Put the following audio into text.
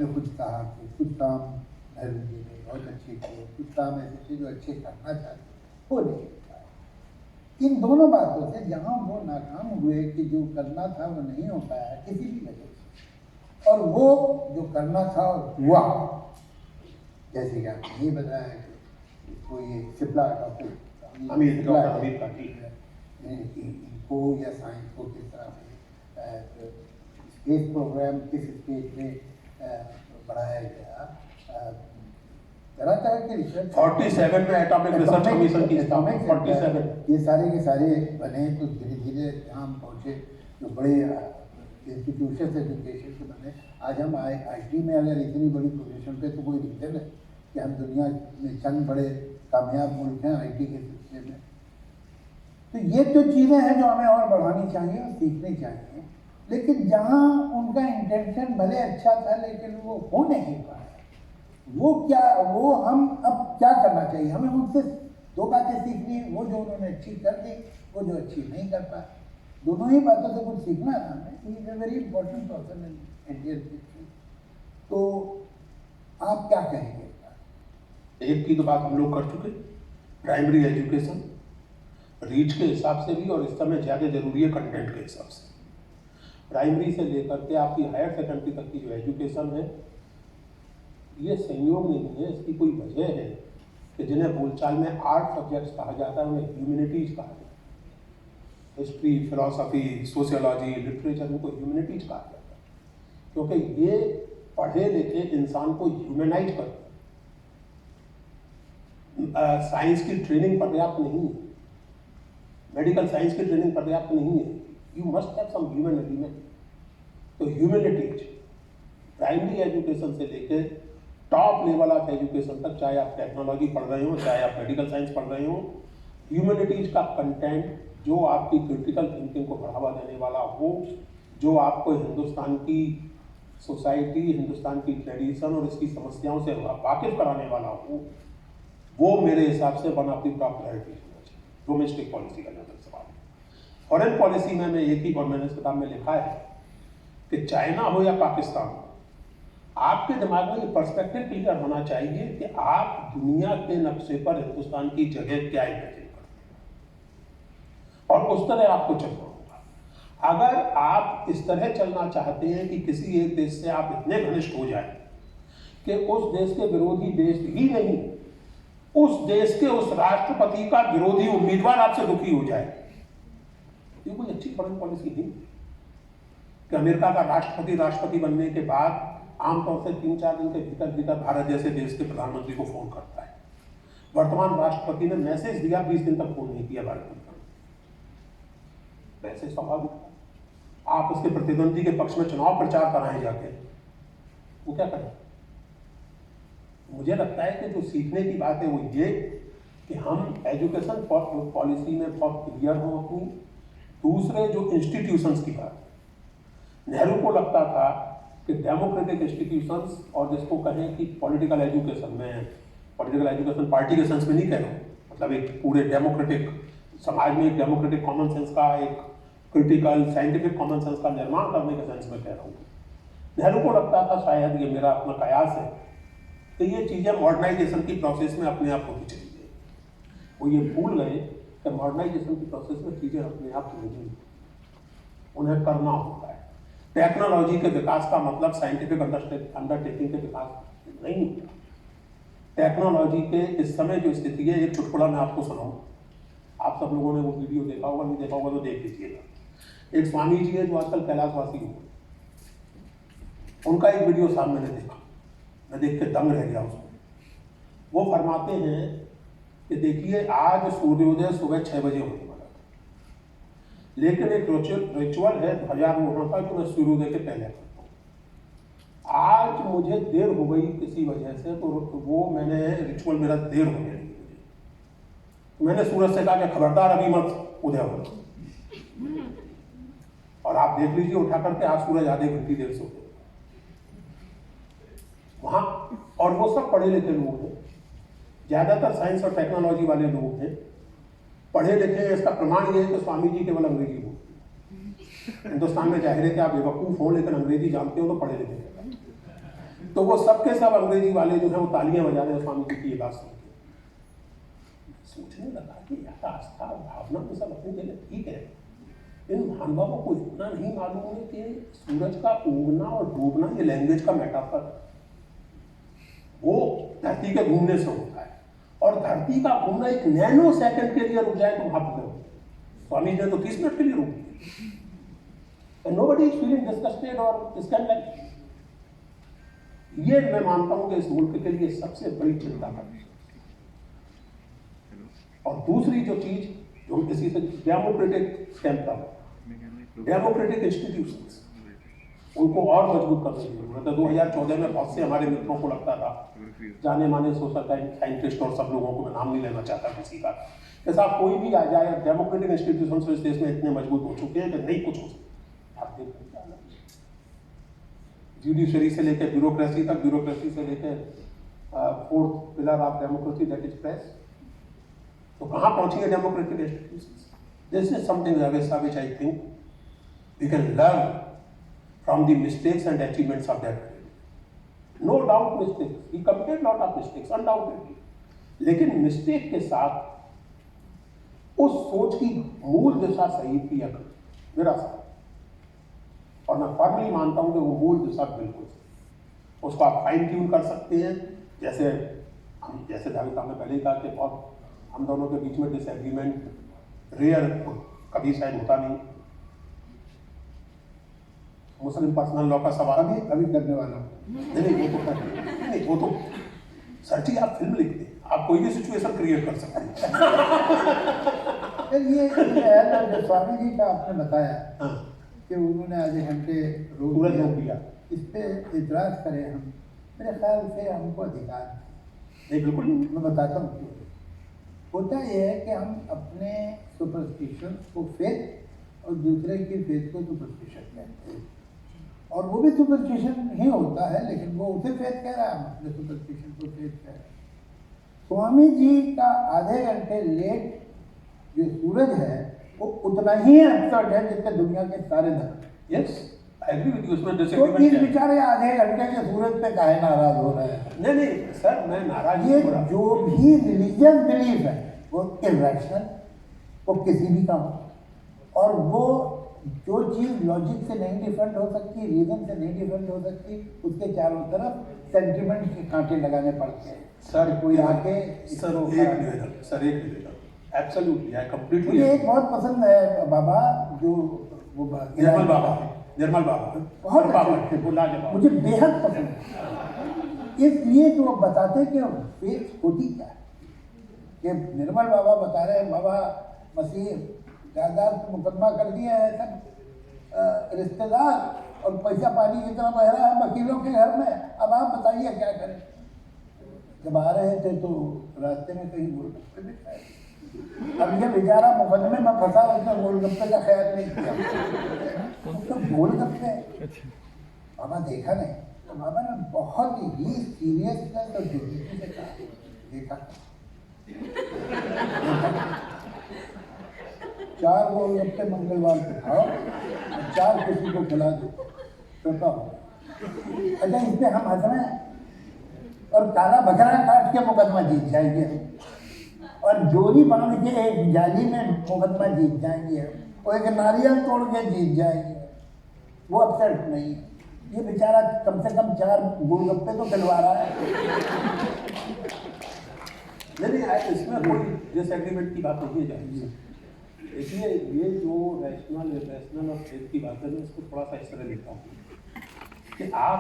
ने कुछ कहा कि कुछ काम नेहरू जी ने बहुत अच्छे किए, कुछ काम ऐसे थे जो अच्छे करना चाहते, वो नहीं पाए। इन दोनों बातों से जहाँ वो नाकाम हुए कि जो करना था वो नहीं हो पाया किसी भी वजह से, और वो जो करना था और हुआ, जैसे कि आपने नहीं बताया कि इसको ये शिप्ला डॉक्टर इनको या साइंस को किस तरह से स्पेस प्रोग्राम किस स्टेज में बढ़ाया गया, तरह तरह के रिसर्च 47 में एटॉमिक रिसर्च कमीशन की स्थापना 47 ये सारे के सारे बने, तो धीरे धीरे हम पहुँचे जो बड़े इंस्टीट्यूशन एजुकेशन से बने। आज हम IT में अगर इतनी बड़ी पोजीशन पे, तो कोई रीजन है कि हम दुनिया में चंद बड़े कामयाब मुल्क हैं IT के सिलसिले में। तो ये तो चीज़ें हैं जो हमें और बढ़ानी चाहिए और सीखनी चाहिए, लेकिन जहाँ उनका इंटेंशन भले अच्छा था लेकिन वो हो नहीं पाया, वो हम अब क्या करना चाहिए, हमें उनसे दो बातें सीखनी है, वो जो उन्होंने अच्छी कर दी, वो जो अच्छी नहीं कर पाए, दोनों ही बातों से कुछ सीखना है हमें। He is a very important person in Indian history. तो आप क्या कहेंगे? एक की तो बात हम लोग कर चुके, प्राइमरी एजुकेशन रीच के हिसाब से भी, और इस समय ज़्यादा जरूरी है कंटेंट के हिसाब से। प्राइमरी से लेकर के आपकी हायर सेकेंडरी तक की जो एजुकेशन है, ये संयोग नहीं है, इसकी कोई वजह है कि जिन्हें बोलचाल में आर्ट सब्जेक्ट्स कहा जाता है उन्हें ह्यूमैनिटीज कहा जाता है। हिस्ट्री, फिलॉसफी, सोशियोलॉजी, लिटरेचर, उनको ह्यूमैनिटीज कहा जाता है, क्योंकि ये पढ़े लिखे इंसान को ह्यूमनाइज करते हैं। साइंस की ट्रेनिंग पर्याप्त नहीं है, मेडिकल साइंस की ट्रेनिंग पर्याप्त नहीं है, you must have some human element. तो ह्यूमैनिटीज प्राइमरी एजुकेशन से लेके टॉप लेवल ऑफ एजुकेशन तक, चाहे आप टेक्नोलॉजी पढ़ रहे हो, चाहे आप मेडिकल साइंस पढ़ रहे हो, ह्यूमैनिटीज का कंटेंट जो आपकी क्रिटिकल थिंकिंग को बढ़ावा देने वाला हो, जो आपको हिंदुस्तान की सोसाइटी, हिंदुस्तान की ट्रेडिशन और इसकी समस्याओं से वाकिफ कराने वाला हो, वो मेरे हिसाब से one of the top priorities होना चाहिए। डोमेस्टिक पॉलिसी का जहाँ तक सवाल है। फॉरेन पॉलिसी में मैं एक ही, और मैंने इस किताब में लिखा है कि चाइना हो या पाकिस्तान हो, आपके दिमाग में ये पर्सपेक्टिव क्लियर होना चाहिए कि आप दुनिया के नक्शे पर हिंदुस्तान की जगह क्या इमेजिन करते हैं, और उस तरह आपको चलना होगा। अगर आप इस तरह चलना चाहते हैं कि किसी एक देश से आप इतने घनिष्ठ हो जाए कि उस देश के विरोधी देश ही नहीं, उस देश के उस राष्ट्रपति का विरोधी उम्मीदवार आपसे दुखी हो जाए, ये कोई अच्छी फॉरेन पॉलिसी नहीं। कि अमेरिका का राष्ट्रपति बनने के बाद आमतौर से 3-4 दिन के भीतर भीतर भारत जैसे देश के प्रधानमंत्री को फोन करता है। वर्तमान राष्ट्रपति ने मैसेज दिया, 20 दिन तक फोन नहीं किया भारत में। वैसे स्वाभाविक, आप उसके प्रतिद्वंदी के पक्ष में चुनाव प्रचार कराएं जाके, वो क्या करें? मुझे लगता है कि जो सीखने की बात है वो ये कि हम एजुकेशन पॉलिसी में बहुत क्लियर हो अपनी। दूसरे जो इंस्टीट्यूशंस की बात, नेहरू को लगता था कि डेमोक्रेटिक इंस्टीट्यूशंस, और जिसको कहें कि पॉलिटिकल एजुकेशन में, पॉलिटिकल एजुकेशन पार्टी के सेंस में नहीं कह रहा हूँ, मतलब एक पूरे डेमोक्रेटिक समाज में एक डेमोक्रेटिक कॉमन सेंस का, एक क्रिटिकल साइंटिफिक कॉमन सेंस का निर्माण करने के सेंस में कह रहा हूँ। नेहरू को लगता था, शायद ये मेरा अपना कयास है, कि ये चीज़ें मॉडर्नाइजेशन की प्रोसेस में अपने आप होनी चाहिए। वो ये भूल गए कि मॉडर्नाइजेशन की प्रोसेस में चीज़ें अपने आप नहीं, उन्हें करना होता है। टेक्नोलॉजी के विकास का मतलब साइंटिफिक अंडरटेकिंग के विकास नहीं होता। टेक्नोलॉजी के इस समय जो स्थिति है, एक चुटकुला मैं आपको सुनाऊं, आप सब लोगों ने वो वीडियो देखा होगा, नहीं देखा होगा तो देख लीजिएगा। एक स्वामी जी है जो आजकल कैलाशवासी हुए, उनका एक वीडियो साहब मैंने देखा, मैं देख के दंग रह गया उसमें। वो फरमाते हैं कि देखिए, आज सूर्योदय सुबह 6 बजे होने वाला था, लेकिन एक रिचुअल है ध्वजारोहण का कि मैं सूर्योदय के पहले करता हूँ। आज मुझे देर हो गई किसी वजह से, तो वो मैंने रिचुअल मेरा देर हो गया, तो मैंने सूरज से कहा कि खबरदार अभी मत उदय हो, और आप देख लीजिए उठा करके आज सूरज आधे घंटी देर से वहां। और वो सब पढ़े लिखे लोग हैं, ज्यादातर साइंस और टेक्नोलॉजी वाले लोग हैं, पढ़े लिखे हैं। इसका प्रमाण ये है कि स्वामी जी केवल अंग्रेजी बोलते हैं। हिंदुस्तान में जाहिर है कि आप बेवकूफ हो, लेकिन अंग्रेजी जानते हो तो पढ़े लिखे हैं। तो वो सबके सब अंग्रेजी वाले जो है वो तालियां बजा रहे हैं स्वामी जी की ये बात सुन के। सोचने लगा कि यार आस्था और भावना तो सब अपनी जगह ठीक है, इन महानुभावों को इतना नहीं मालूम है कि सूरज का उगना और डूबना ये लैंग्वेज का मेटाफर, वो धरती के घूमने से होता है, और धरती का घूमना एक नैनो सेकंड के लिए रुक जाए तो वहां पर स्वामी जी ने तो 30 मिनट के लिए रोक दिया। नोबडी इज फीलिंग डिस्गस्टेड और स्कैंडल। ये मैं मानता हूं कि इस मुल्क के लिए सबसे बड़ी चिंता का विषय। और दूसरी जो चीज जो किसी से डेमोक्रेटिक टेम्परामेंट, डेमोक्रेटिक इंस्टीट्यूशंस, उनको और मजबूत करने की जरूरत है। 2014 में बहुत से हमारे मित्रों को लगता था, जाने माने सोशल साइंटिस्ट और सब लोगों को मैं नाम नहीं लेना चाहता किसी का, कि साहब कोई भी आ जाए, डेमोक्रेटिक इंस्टीट्यूशंस इस देश में इतने मजबूत हो चुके हैं कि नहीं कुछ हो सकता। आप देखते जुडिशरी से लेकर ब्यूरोक्रेसी तक, ब्यूरोक्रेसी से लेकर fourth pillar of democracy that is press, तो कहाँ पहुंचेंगे democratic institutions? This is something which I think we can learn from the mistakes and achievements of that period. No doubt mistakes. He committed lot of mistakes, undoubtedly. लेकिन mistake के साथ उस सोच की मूल दिशा सही थी या गलत, मेरा सवाल। और मैं फर्मली मानता हूं कि वो मूल दिशा बिल्कुल सही। उसको आप फाइन ट्यून कर सकते हैं, जैसे जावेद साहब ने पहले ही कहा कि बहुत हम दोनों के बीच में डिसएग्रीमेंट रेयर, कभी शायद होता नहीं। मुस्लिम पर्सनल लॉ का सवाल अभी करने वाला हूँ। नहीं, वो तो सर जी आप फिल्म लिखते हैं, आप कोई भी सिचुएशन क्रिएट कर सकते हैं। ये है ना जो स्वामी जी का आपने बताया हाँ। कि उन्होंने आधे घंटे रोक दिया, इस पे इतराज करें हम, मेरे ख्याल से हमको अधिकार नहीं, बिल्कुल नहीं। मैं बताता हूँ क्यों। होता यह है कि हम अपने सुपरस्टिशन को फेथ और दूसरे की फेथ को सुपरस्टिशन कहते हैं, और वो भी सुपरस्टिशन ही होता है, लेकिन वो उसे फेथ कह रहा है, हम अपने सुपरस्टिशन को फेथ कह रहे हैं। स्वामी जी का आधे घंटे लेट जो सूरज है वो उतना ही एब्सर्ड है जितने दुनिया के सारे धर्म। Yes, I agree with you, उसमें तो डिसएग्रीमेंट इस बेचारे आधे घंटे के सूरज पे काहे नाराज हो रहे हैं? नहीं सर, मैं नाराज ये नहीं हो रहा। जो भी रिलीजियस बिलीफ है वो इर्रेशनल, वो किसी भी का हो, और वो जो चीज़ लॉजिक से नहीं डिफेंड हो सकती, रीजन से नहीं डिफेंड हो सकती, उसके चारों तरफ सेंटिमेंट के कांटे लगाने पड़ते हैं। सर कोई आके सर एक निवेदन, एब्सोल्युटली आई कंप्लीटली। मुझे एक बहुत पसंद है बाबा, जो वो निर्मल बाबा बहुत बाबा अच्छे, वो लाजवाब, मुझे बेहद पसंद है। इसलिए तो वो बताते कि फेथ होती क्या है, कि निर्मल बाबा बता रहे हैं, बाबा मसीह जायदाद पे मुकदमा कर दिया है, सब रिश्तेदार और पैसा पानी की तरह बह रहा है वकीलों के घर में, अब आप बताइए क्या करें। जब आ रहे थे तो रास्ते में कहीं गोलगप्पे भी खाए, अब ये बेचारा मुकदमे में फंसा, उसने गोलगप्पे का ख्याल नहीं किया, तो गोलगप्पे बाबा देखा नहीं, तो बाबा ने बहुत ही सीरियसनेस और डिग्निटी से कहा, देखा 4 गोलगप्पे मंगलवार को खाओ, 4 किसी को खिला दो, तो अच्छा इस पर हम हंस रहे हैं, और काला बकरा काट के मुकदमा जीत जाएंगे, और डोरी बांध के एक जाली में मुकदमा जीत जाएंगे, और एक नारियल तोड़ के जीत जाएंगे। वो अपसेट नहीं, ये बेचारा कम से कम 4 गोलगप्पे तो खिलवा रहा है। नहीं, इसमें कोई डिसएग्रीमेंट की बात नहीं है। देखिए, ये जो रैशनल और फेथ की बात है, मैं इसको थोड़ा सा इस तरह लेता हूँ कि आप